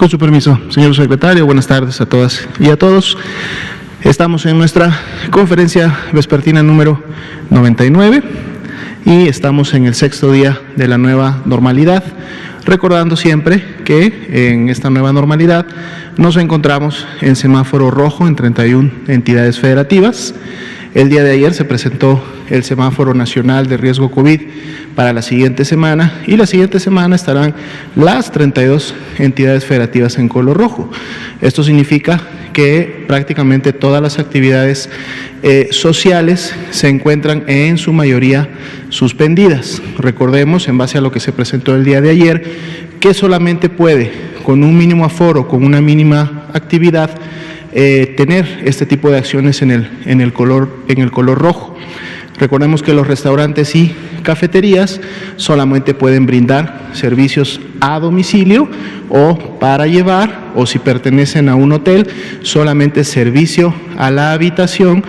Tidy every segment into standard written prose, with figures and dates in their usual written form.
Con su permiso, señor secretario, buenas tardes a todas y a todos. Estamos en nuestra conferencia vespertina número 99 y estamos en el 6º día de la nueva normalidad, recordando siempre que en esta nueva normalidad nos encontramos en semáforo rojo en 31 entidades federativas. El día de ayer se presentó el semáforo nacional de riesgo COVID para la siguiente semana y la siguiente semana estarán las 32 entidades federativas en color rojo. Esto significa que prácticamente todas las actividades sociales se encuentran en su mayoría suspendidas. Recordemos, en base a lo que se presentó el día de ayer, que solamente puede, con un mínimo aforo, con una mínima actividad, tener este tipo de acciones en el color rojo. Recordemos que los restaurantes y cafeterías solamente pueden brindar servicios a domicilio o para llevar, o si pertenecen a un hotel, solamente servicio a la habitación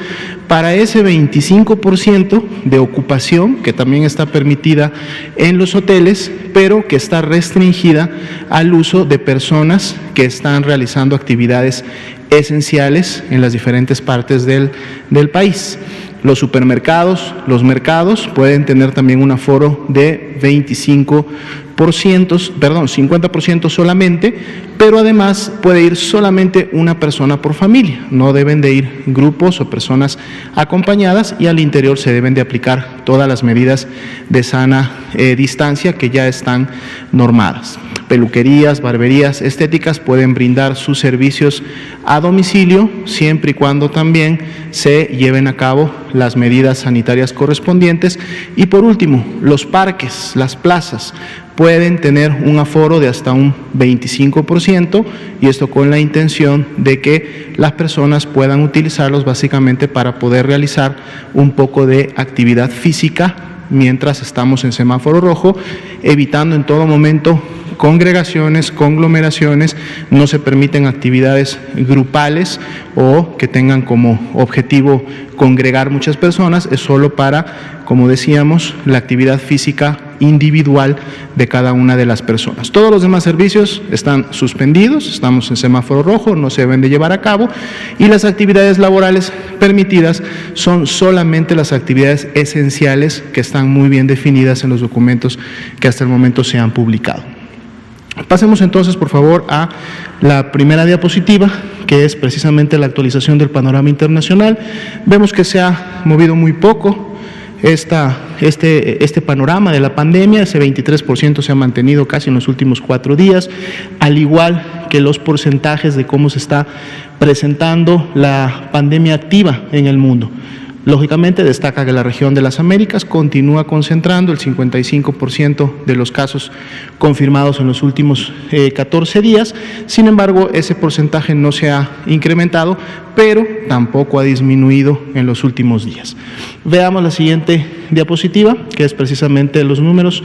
para ese 25% de ocupación que también está permitida en los hoteles, pero que está restringida al uso de personas que están realizando actividades esenciales en las diferentes partes del país. Los supermercados, los mercados pueden tener también un aforo de 50% solamente, pero además puede ir solamente una persona por familia. No deben de ir grupos o personas acompañadas y al interior se deben de aplicar todas las medidas de sana distancia que ya están normadas. Peluquerías, barberías, estéticas pueden brindar sus servicios a domicilio siempre y cuando también se lleven a cabo las medidas sanitarias correspondientes. Y por último, los parques, las plazas, pueden tener un aforo de hasta un 25% y esto con la intención de que las personas puedan utilizarlos básicamente para poder realizar un poco de actividad física mientras estamos en semáforo rojo, evitando en todo momento congregaciones, conglomeraciones. No se permiten actividades grupales o que tengan como objetivo congregar muchas personas, es solo para, como decíamos, la actividad física individual de cada una de las personas. Todos los demás servicios están suspendidos, estamos en semáforo rojo, no se deben de llevar a cabo y las actividades laborales permitidas son solamente las actividades esenciales que están muy bien definidas en los documentos que hasta el momento se han publicado. Pasemos entonces, por favor, a la primera diapositiva, que es precisamente la actualización del panorama internacional. Vemos que se ha movido muy poco este panorama de la pandemia. Ese 23% se ha mantenido casi en los últimos 4 días, al igual que los porcentajes de cómo se está presentando la pandemia activa en el mundo. Lógicamente destaca que la región de las Américas continúa concentrando el 55% de los casos confirmados en los últimos 14 días, sin embargo ese porcentaje no se ha incrementado, pero tampoco ha disminuido en los últimos días. Veamos la siguiente diapositiva, que es precisamente los números.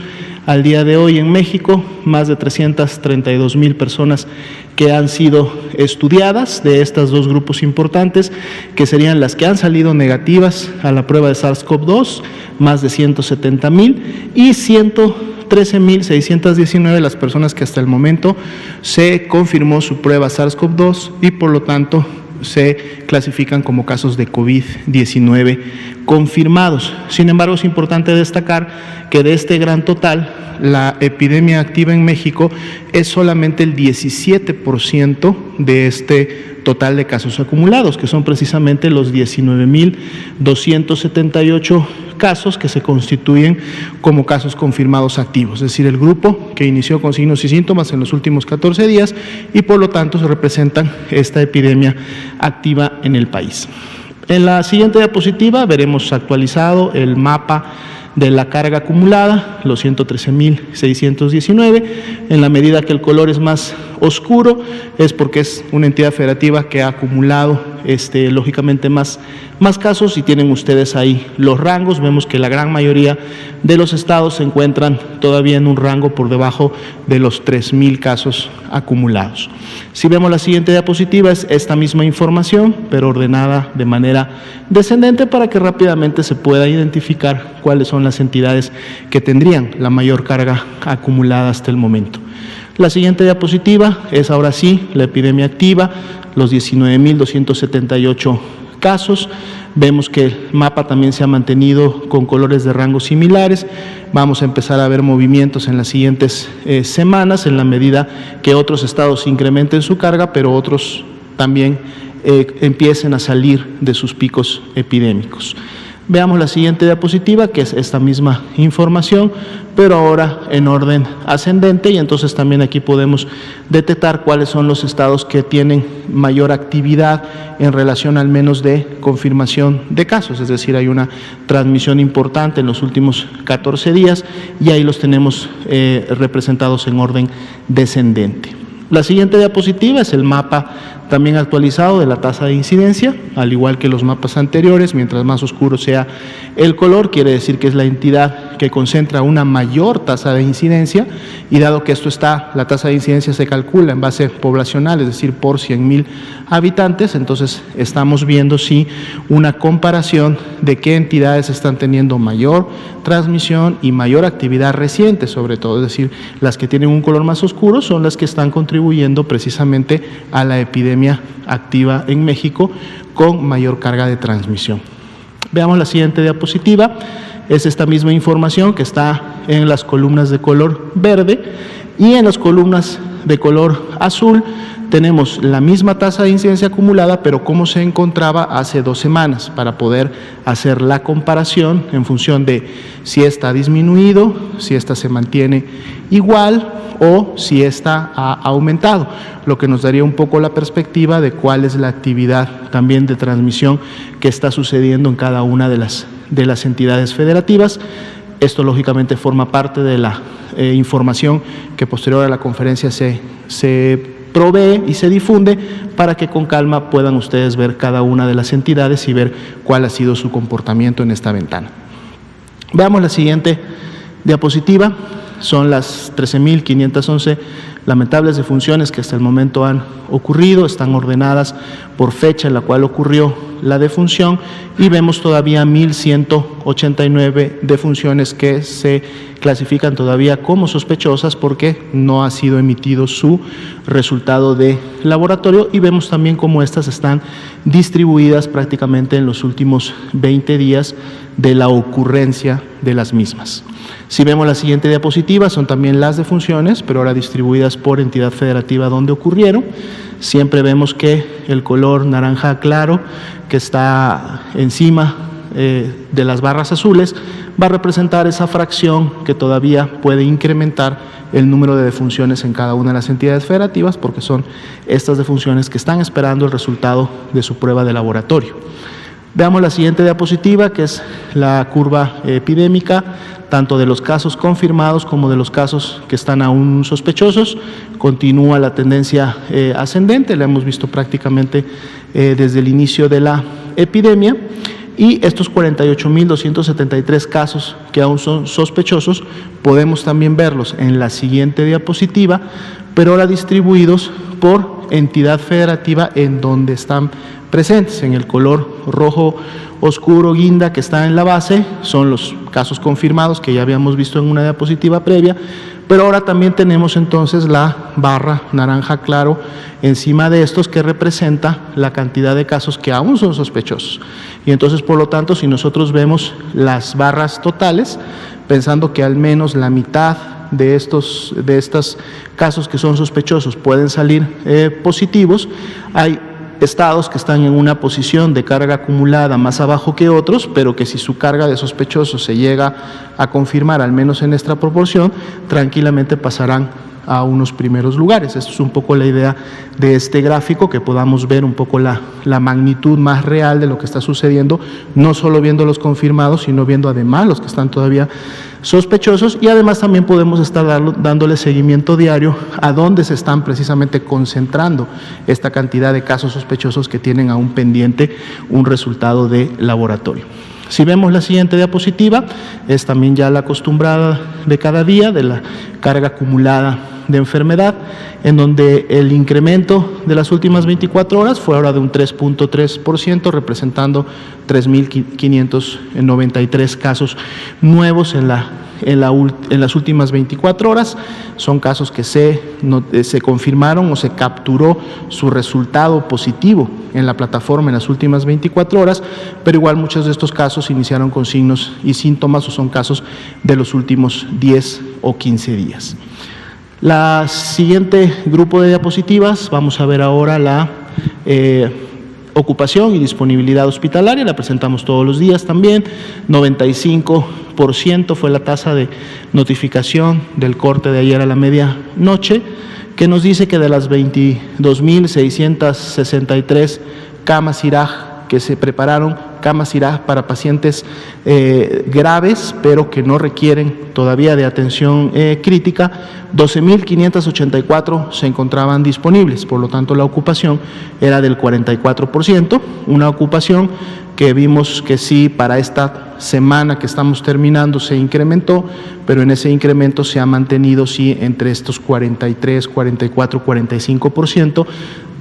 Al día de hoy en México, más de 332,000 personas que han sido estudiadas de estos dos grupos importantes, que serían las que han salido negativas a la prueba de SARS-CoV-2, más de 170,000, y 113,619 las personas que hasta el momento se confirmó su prueba SARS-CoV-2 y por lo tanto se clasifican como casos de COVID-19 confirmados. Sin embargo, es importante destacar que de este gran total, la epidemia activa en México es solamente el 17% de este total de casos acumulados, que son precisamente los 19,278 casos que se constituyen como casos confirmados activos, es decir, el grupo que inició con signos y síntomas en los últimos 14 días y por lo tanto se representan esta epidemia activa en el país. En la siguiente diapositiva veremos actualizado el mapa de la carga acumulada, los 113,619, en la medida que el color es más oscuro, es porque es una entidad federativa que ha acumulado lógicamente más casos y tienen ustedes ahí los rangos. Vemos que la gran mayoría de los estados se encuentran todavía en un rango por debajo de los 3,000 casos acumulados. Si vemos la siguiente diapositiva, es esta misma información, pero ordenada de manera descendente para que rápidamente se pueda identificar cuáles son las entidades que tendrían la mayor carga acumulada hasta el momento. La siguiente diapositiva es ahora sí la epidemia activa, los 19.278 casos. Vemos que el mapa también se ha mantenido con colores de rango similares. Vamos a empezar a ver movimientos en las siguientes semanas, en la medida que otros estados incrementen su carga, pero otros también empiecen a salir de sus picos epidémicos. Veamos la siguiente diapositiva, que es esta misma información, pero ahora en orden ascendente, y entonces también aquí podemos detectar cuáles son los estados que tienen mayor actividad en relación al menos de confirmación de casos, es decir, hay una transmisión importante en los últimos 14 días y ahí los tenemos representados en orden descendente. La siguiente diapositiva es el mapa también actualizado de la tasa de incidencia, al igual que los mapas anteriores. Mientras más oscuro sea el color, quiere decir que es la entidad que concentra una mayor tasa de incidencia, y dado que esto está, la tasa de incidencia se calcula en base poblacional, es decir, por 100.000 habitantes, entonces estamos viendo sí una comparación de qué entidades están teniendo mayor transmisión y mayor actividad reciente, sobre todo, es decir, las que tienen un color más oscuro son las que están contribuyendo precisamente a la epidemia activa en México con mayor carga de transmisión. Veamos la siguiente diapositiva, es esta misma información que está en las columnas de color verde, y en las columnas de color azul tenemos la misma tasa de incidencia acumulada, pero cómo se encontraba hace 2 semanas, para poder hacer la comparación en función de si esta ha disminuido, si esta se mantiene igual o si esta ha aumentado, lo que nos daría un poco la perspectiva de cuál es la actividad también de transmisión que está sucediendo en cada una de las entidades federativas. Esto lógicamente forma parte de la información que posterior a la conferencia se provee y se difunde para que con calma puedan ustedes ver cada una de las entidades y ver cuál ha sido su comportamiento en esta ventana. Veamos la siguiente diapositiva. Son las 13.511 lamentables defunciones que hasta el momento han ocurrido, están ordenadas por fecha en la cual ocurrió la defunción, y vemos todavía 1.189 defunciones que se clasifican todavía como sospechosas porque no ha sido emitido su resultado de laboratorio, y vemos también cómo estas están distribuidas prácticamente en los últimos 20 días de la ocurrencia de las mismas. Si vemos la siguiente diapositiva, son también las defunciones, pero ahora distribuidas por entidad federativa donde ocurrieron. Siempre vemos que el color naranja claro, que está encima de las barras azules, va a representar esa fracción que todavía puede incrementar el número de defunciones en cada una de las entidades federativas, porque son estas defunciones que están esperando el resultado de su prueba de laboratorio. Veamos la siguiente diapositiva, que es la curva epidémica, tanto de los casos confirmados como de los casos que están aún sospechosos. Continúa la tendencia ascendente, la hemos visto prácticamente desde el inicio de la epidemia, y estos 48.273 casos que aún son sospechosos, podemos también verlos en la siguiente diapositiva, pero ahora distribuidos por entidad federativa en donde están presentes. En el color rojo oscuro guinda que está en la base son los casos confirmados que ya habíamos visto en una diapositiva previa, pero ahora también tenemos entonces la barra naranja claro encima de estos, que representa la cantidad de casos que aún son sospechosos. Y entonces, por lo tanto, si nosotros vemos las barras totales, pensando que al menos la mitad de estos casos que son sospechosos pueden salir positivos, hay estados que están en una posición de carga acumulada más abajo que otros, pero que si su carga de sospechosos se llega a confirmar, al menos en esta proporción, tranquilamente pasarán a unos primeros lugares. Esto es un poco la idea de este gráfico, que podamos ver un poco la magnitud más real de lo que está sucediendo, no solo viendo los confirmados, sino viendo además los que están todavía sospechosos, y además también podemos estar dándole seguimiento diario a dónde se están precisamente concentrando esta cantidad de casos sospechosos que tienen aún pendiente un resultado de laboratorio. Si vemos la siguiente diapositiva, es también ya la acostumbrada de cada día, de la carga acumulada de enfermedad, en donde el incremento de las últimas 24 horas fue ahora de un 3.3%, representando 3.593 casos nuevos en las últimas 24 horas. Son casos que se confirmaron o se capturó su resultado positivo en la plataforma en las últimas 24 horas, pero igual muchos de estos casos iniciaron con signos y síntomas o son casos de los últimos 10 o 15 días. La siguiente grupo de diapositivas, vamos a ver ahora la ocupación y disponibilidad hospitalaria, la presentamos todos los días también. 95% fue la tasa de notificación del corte de ayer a la medianoche, que nos dice que de las 22.663 camas IRAG que se prepararon, camas IRAG para pacientes graves, pero que no requieren todavía de atención crítica, 12.584 se encontraban disponibles, por lo tanto la ocupación era del 44%, una ocupación que vimos que sí para esta semana que estamos terminando se incrementó, pero en ese incremento se ha mantenido sí entre estos 43, 44, 45%,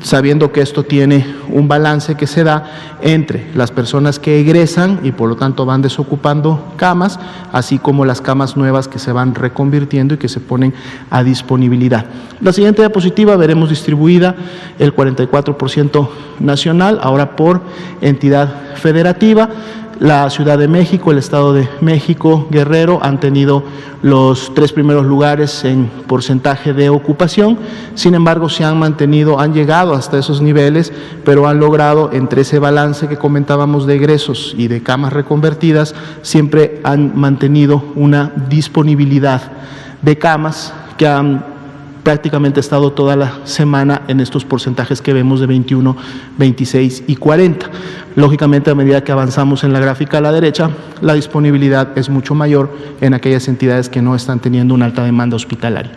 sabiendo que esto tiene un balance que se da entre las personas que egresan y por lo tanto van desocupando camas, así como las camas nuevas que se van reconvirtiendo y que se ponen a disponibilidad. La siguiente diapositiva veremos distribuida el 44% nacional, ahora por entidad federativa. La Ciudad de México, el Estado de México, Guerrero han tenido los 3 primeros lugares en porcentaje de ocupación, sin embargo se han mantenido, han llegado hasta esos niveles, pero han logrado entre ese balance que comentábamos de egresos y de camas reconvertidas, siempre han mantenido una disponibilidad de camas que han prácticamente estado toda la semana en estos porcentajes que vemos de 21, 26 y 40. Lógicamente, a medida que avanzamos en la gráfica a la derecha, la disponibilidad es mucho mayor en aquellas entidades que no están teniendo una alta demanda hospitalaria.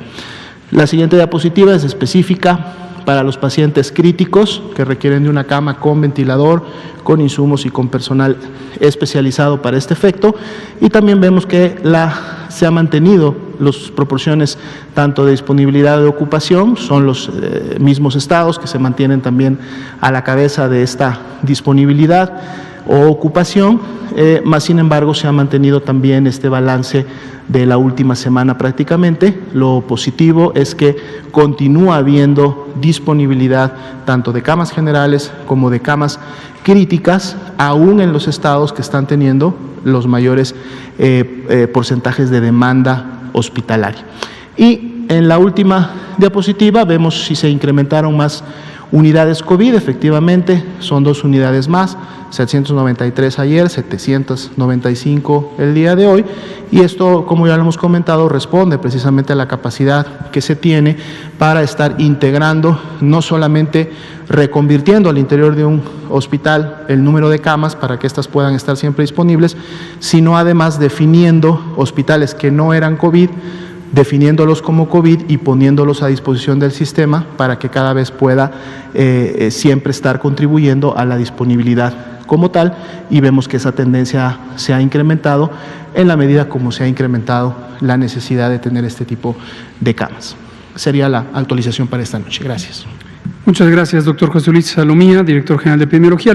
La siguiente diapositiva es específica para los pacientes críticos que requieren de una cama con ventilador, con insumos y con personal especializado para este efecto, y también vemos que se han mantenido las proporciones tanto de disponibilidad de ocupación, son los mismos estados que se mantienen también a la cabeza de esta disponibilidad o ocupación, más sin embargo se ha mantenido también este balance de la última semana prácticamente. Lo positivo es que continúa habiendo disponibilidad tanto de camas generales como de camas críticas, aún en los estados que están teniendo los mayores porcentajes de demanda hospitalaria. Y en la última diapositiva vemos si se incrementaron más unidades COVID, efectivamente son 2 unidades más, 793 ayer, 795 el día de hoy, y esto, como ya lo hemos comentado, responde precisamente a la capacidad que se tiene para estar integrando, no solamente reconvirtiendo al interior de un hospital el número de camas para que éstas puedan estar siempre disponibles, sino además definiendo hospitales que no eran COVID, definiéndolos como COVID y poniéndolos a disposición del sistema para que cada vez pueda siempre estar contribuyendo a la disponibilidad como tal, y vemos que esa tendencia se ha incrementado en la medida como se ha incrementado la necesidad de tener este tipo de camas. Sería la actualización para esta noche. Gracias. Muchas gracias, doctor José Luis Salomía, director general de epidemiología.